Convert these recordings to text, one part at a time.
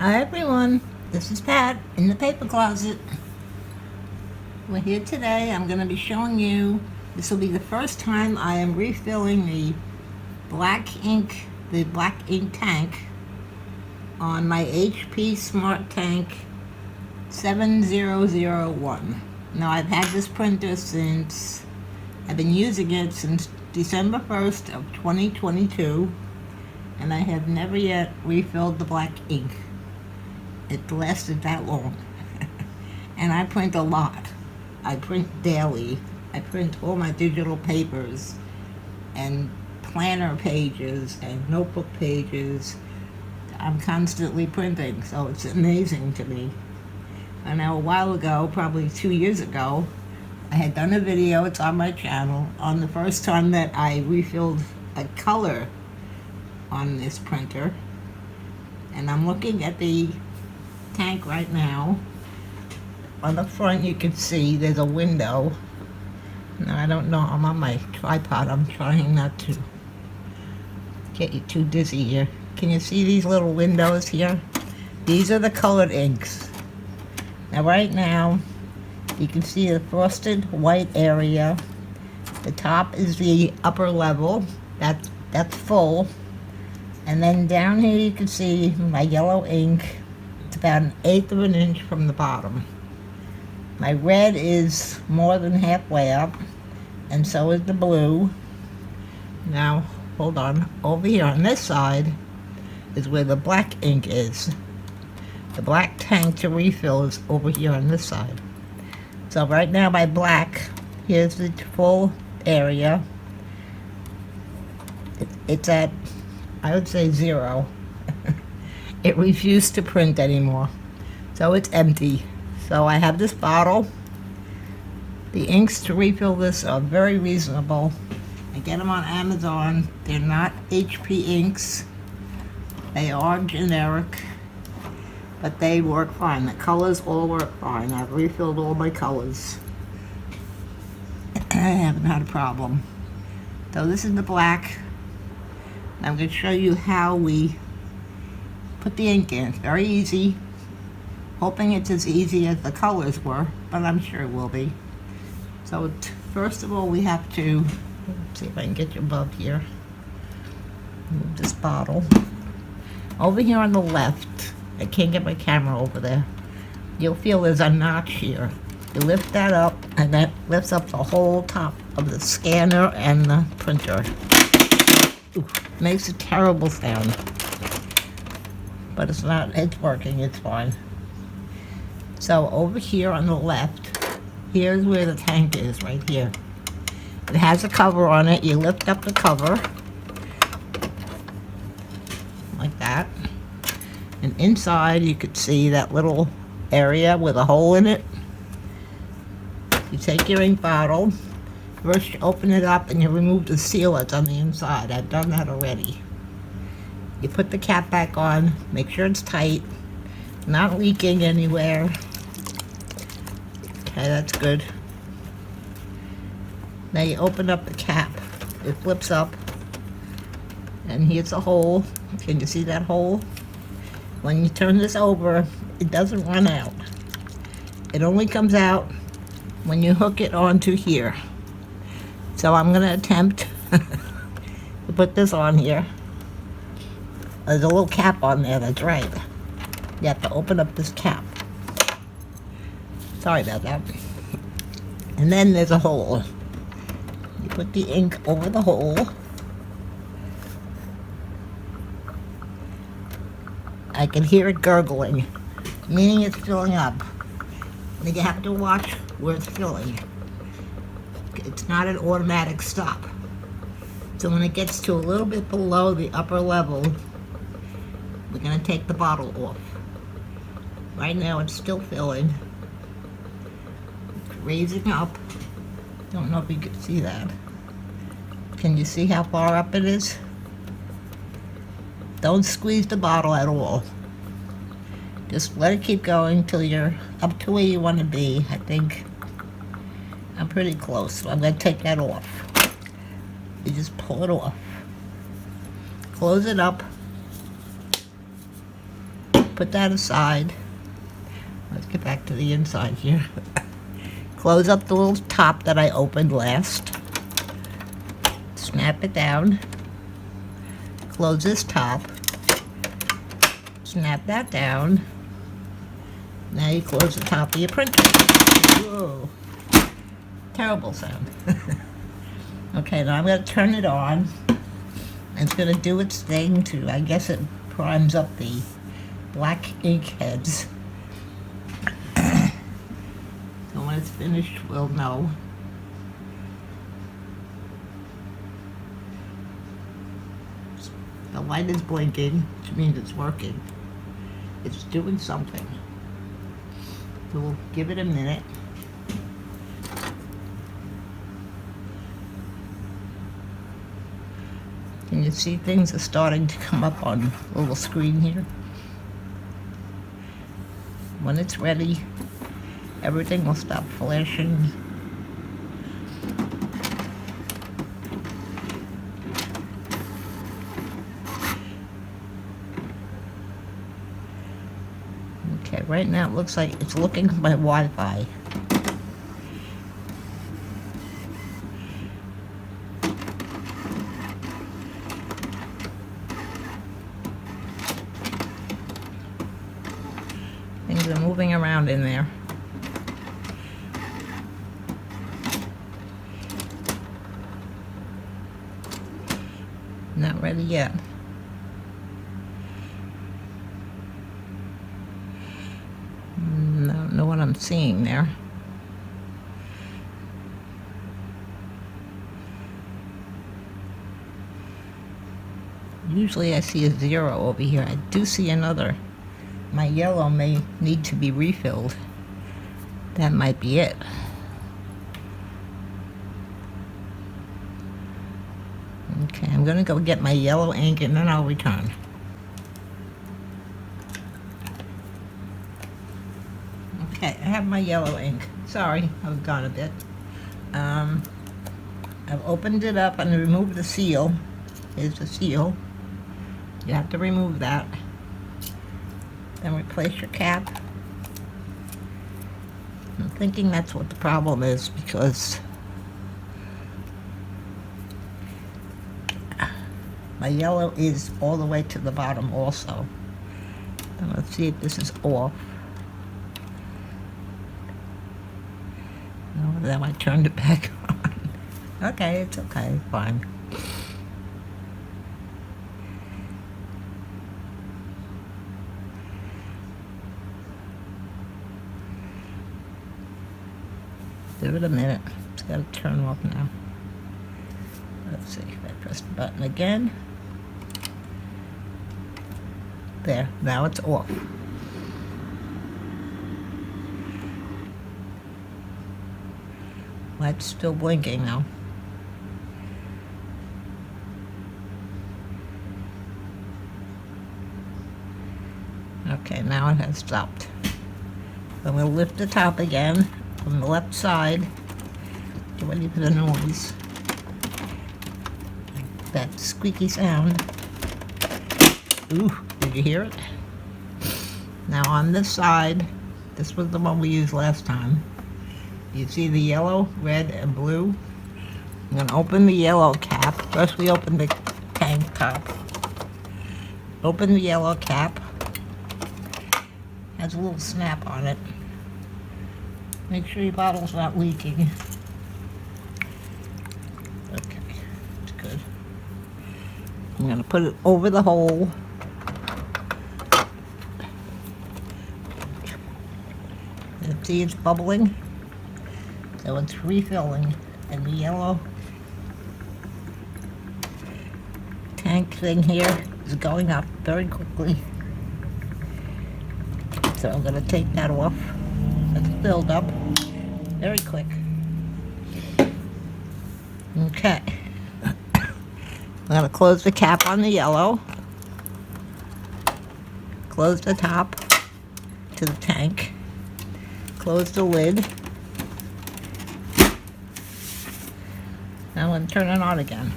Hi everyone, this is Pat in the paper closet. We're here today. I'm going to be showing you, this will be the first time I am refilling the black ink tank on my HP Smart Tank 7001. Now I've had this printer since, I've been using it since December 1st of 2022, and I have never yet refilled the black ink. It lasted that long. And I print a lot. I print daily. I print all my digital papers and planner pages and notebook pages. I'm constantly printing, so it's amazing to me. I know a while ago, probably 2 years ago, I had done a video, it's on my channel, on the first time that I refilled a color on this printer. And I'm looking at the tank right now. On the front you can see there's a window. Now I don't know, I'm on my tripod, I'm trying not to get you too dizzy here. Can you see these little windows here? These are the colored inks. Now right now you can see the frosted white area. The top is the upper level, that's full. And then down here you can see my yellow ink. It's about 1/8 of an inch from the bottom. My red is more than halfway up, and so is the blue. Now, hold on. Over here on this side is where the black ink is. The black tank to refill is over here on this side. So right now my black, here's the full area. It's at, I would say, 0. It refused to print anymore, so it's empty. So I have this bottle. The inks to refill this are very reasonable. I get them on Amazon. They're not HP inks. They are generic, but they work fine. The colors all work fine. I've refilled all my colors. I haven't had a problem. So this is the black. I'm going to show you how we put the ink in. It's very easy. Hoping it's as easy as the colors were, but I'm sure it will be. So first of all we have to, let's see if I can get you above here. Move this bottle. Over here on the left, I can't get my camera over there. You'll feel there's a notch here. You lift that up and that lifts up the whole top of the scanner and the printer. Ooh, makes a terrible sound. But it's working, it's fine. So over here on the left, here's where the tank is, right here. It has a cover on it. You lift up the cover, like that. And inside you could see that little area with a hole in it. You take your ink bottle, first you open it up and you remove the seal that's on the inside. I've done that already. You put the cap back on, make sure it's tight, not leaking anywhere. Okay, that's good. Now you open up the cap. It flips up, and here's a hole. Can you see that hole? When you turn this over, it doesn't run out. It only comes out when you hook it onto here. So I'm going to attempt to put this on here. There's a little cap on there, that's right. You have to open up this cap. Sorry about that. And then there's a hole. You put the ink over the hole. I can hear it gurgling, meaning it's filling up. And you have to watch where it's filling. It's not an automatic stop. So when it gets to a little bit below the upper level, we're going to take the bottle off. Right now it's still filling. It's raising up. Don't know if you can see that. Can you see how far up it is? Don't squeeze the bottle at all. Just let it keep going till you're up to where you want to be. I think I'm pretty close, so I'm going to take that off. You just pull it off. Close it up. put that aside. Let's get back to the inside here. Close up the little top that I opened last. Snap it down. Close this top. Snap that down. Now you close the top of your printer. Whoa. Terrible sound. Okay, now I'm going to turn it on. It's going to do its thing to, I guess it primes up the black ink heads. So when it's finished, we'll know. The light is blinking, which means it's working. It's doing something. So we'll give it a minute. Can you see things are starting to come up on the little screen here? When it's ready, everything will stop flashing. Okay, right now it looks like it's looking for my Wi-Fi. Things are moving around in there. Not ready yet. I don't know what I'm seeing there. Usually I see a 0 over here. I do see another. My yellow may need to be refilled. That might be it. Okay, I'm gonna go get my yellow ink and then I'll return. Okay, I have my yellow ink. Sorry, I was gone a bit. I've opened it up and removed the seal. Here's the seal. You have to remove that. Then replace your cap. I'm thinking that's what the problem is because my yellow is all the way to the bottom also. And let's see if this is off. No, then I turned it back on. Okay, it's okay, fine. Give it a minute. It's got to turn off now. Let's see if I press the button again. There, now it's off. Light's still blinking now. Okay, now it has stopped. I'm going to lift the top again from the left side. Get ready for the noise. That squeaky sound. Ooh, did you hear it? Now on this side, this was the one we used last time. You see the yellow, red, and blue? I'm going to open the yellow cap. First we open the tank top. Open the yellow cap. Has a little snap on it. Make sure your bottle's not leaking. Okay, it's good. I'm going to put it over the hole. And see, it's bubbling. So it's refilling. And the yellow tank thing here is going up very quickly. So I'm going to take that off. It's filled up very quick. Okay. I'm going to close the cap on the yellow. Close the top to the tank. Close the lid. Now I'm going to turn it on again.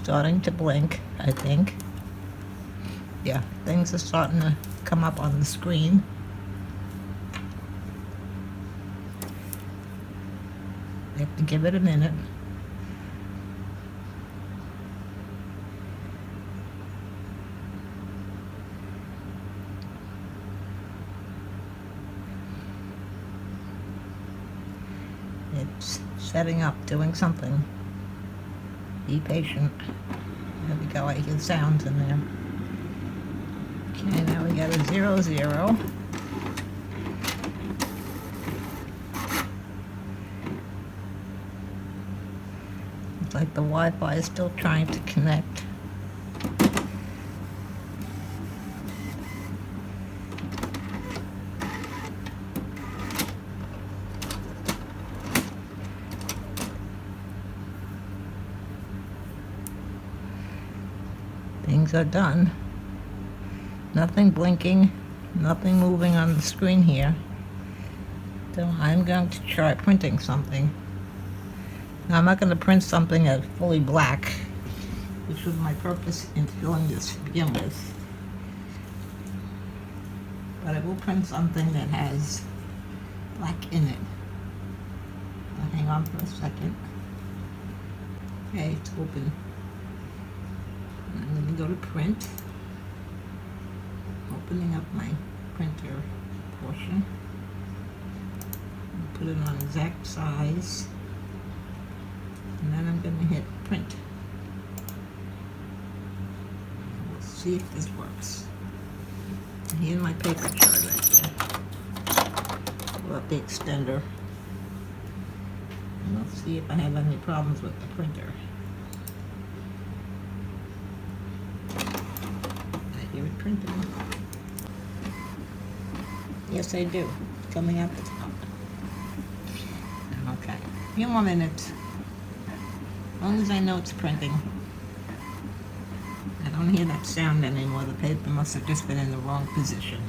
starting to blink, I think. Yeah, things are starting to come up on the screen. I have to give it a minute. It's setting up, doing something. Be patient. There we go, I hear sounds in there. Okay, now we got a 0, 0. It's like the Wi-Fi is still trying to connect. Things are done. Nothing blinking, nothing moving on the screen here. So I'm going to try printing something. Now I'm not going to print something that's fully black, which was my purpose in filling this to begin with. But I will print something that has black in it. I'll hang on for a second. Okay, it's open. I'm going to go to print. Opening up my printer portion. Put it on exact size. And then I'm going to hit print. We'll see if this works. Here's my paper tray right here. Pull up the extender. And we'll see if I have any problems with the printer. I hear it printing. Yes, I do. It's coming out the top. Okay. A few more minutes. As long as I know it's printing. I don't hear that sound anymore. The paper must have just been in the wrong position.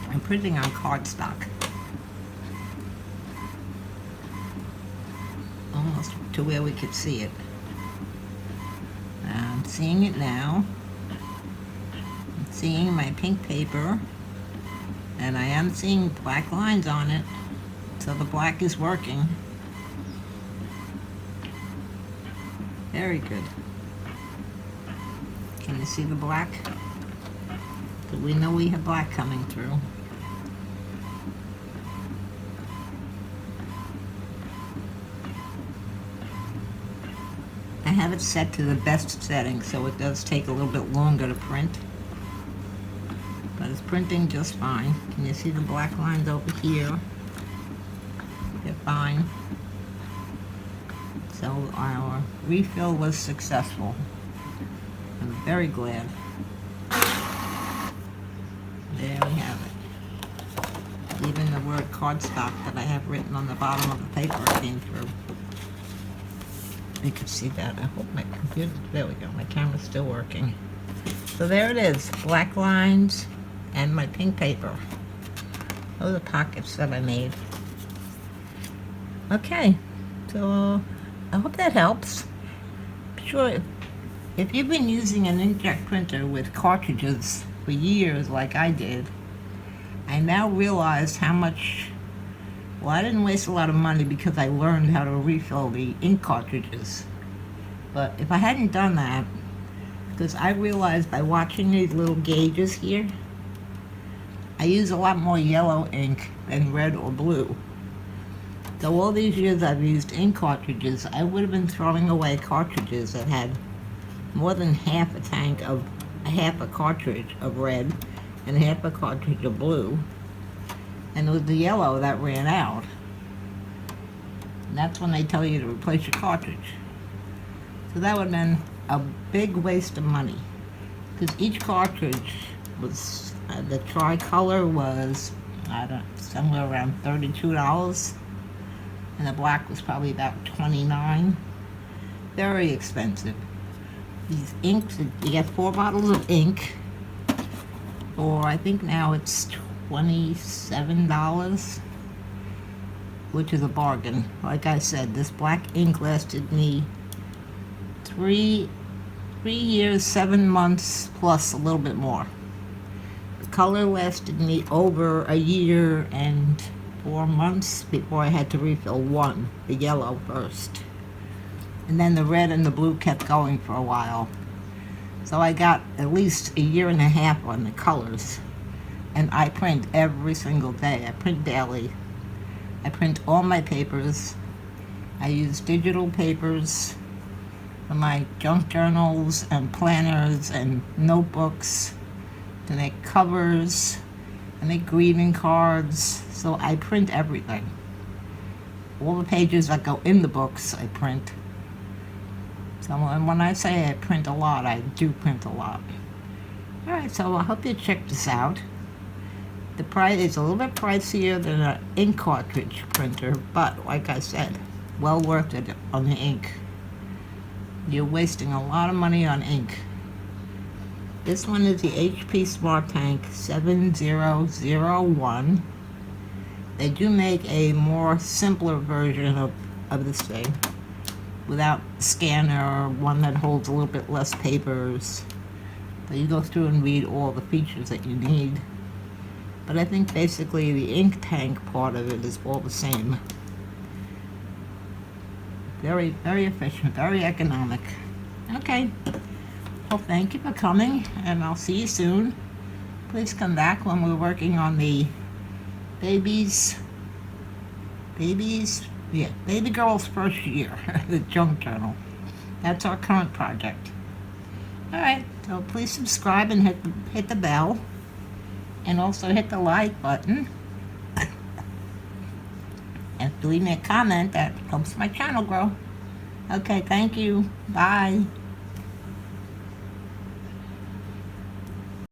I'm printing on cardstock. Almost to where we could see it. I'm seeing it now. I'm seeing my pink paper, and I am seeing black lines on it, so the black is working. Very good. Can you see the black? So we know we have black coming through. I have it set to the best setting, so it does take a little bit longer to print. But it's printing just fine. Can you see the black lines over here? They're fine. So our refill was successful. I'm very glad. There we have it. Even the word cardstock that I have written on the bottom of the paper came through. You can see that. I hope my computer, there we go, my camera's still working. So there it is, black lines and my pink paper. Those are pockets that I made. Okay, so I hope that helps. Sure, if you've been using an inkjet printer with cartridges for years like I did, I now realize how much, well, I didn't waste a lot of money because I learned how to refill the ink cartridges. But if I hadn't done that, because I realized by watching these little gauges here, I use a lot more yellow ink than red or blue. So all these years I've used ink cartridges, I would have been throwing away cartridges that had more than half a tank of, half a cartridge of red and half a cartridge of blue. And it was the yellow that ran out. And that's when they tell you to replace your cartridge. So that would have been a big waste of money. Because each cartridge was, the tricolor was, I don't know, somewhere around $32. And the black was probably about $29. Very expensive. These inks, you get 4 bottles of ink, or I think now it's $27, which is a bargain. Like I said, this black ink lasted me 3 years, 7 months, plus a little bit more. The color lasted me over a year and 4 months before I had to refill one, the yellow first. And then the red and the blue kept going for a while. So I got at least a year and a half on the colors. And I print every single day. I print daily. I print all my papers. I use digital papers for my junk journals and planners and notebooks to make covers, I make greeting cards. So I print everything. All the pages that go in the books, I print. So when I say I print a lot, I do print a lot. Alright, so I hope you check this out. The price is a little bit pricier than an ink cartridge printer, but like I said, well worth it on the ink. You're wasting a lot of money on ink. This one is the HP Smart Tank 7001. They do make a more simpler version of this thing, without scanner, one that holds a little bit less papers. So you go through and read all the features that you need. But I think basically the ink tank part of it is all the same. Very, very efficient, very economic. Okay. Well, thank you for coming, and I'll see you soon. Please come back when we're working on the baby girl's first year, the junk journal. That's our current project. Alright, so please subscribe and hit the bell. And also hit the like button. And leave me a comment, that helps my channel grow. Okay, thank you. Bye.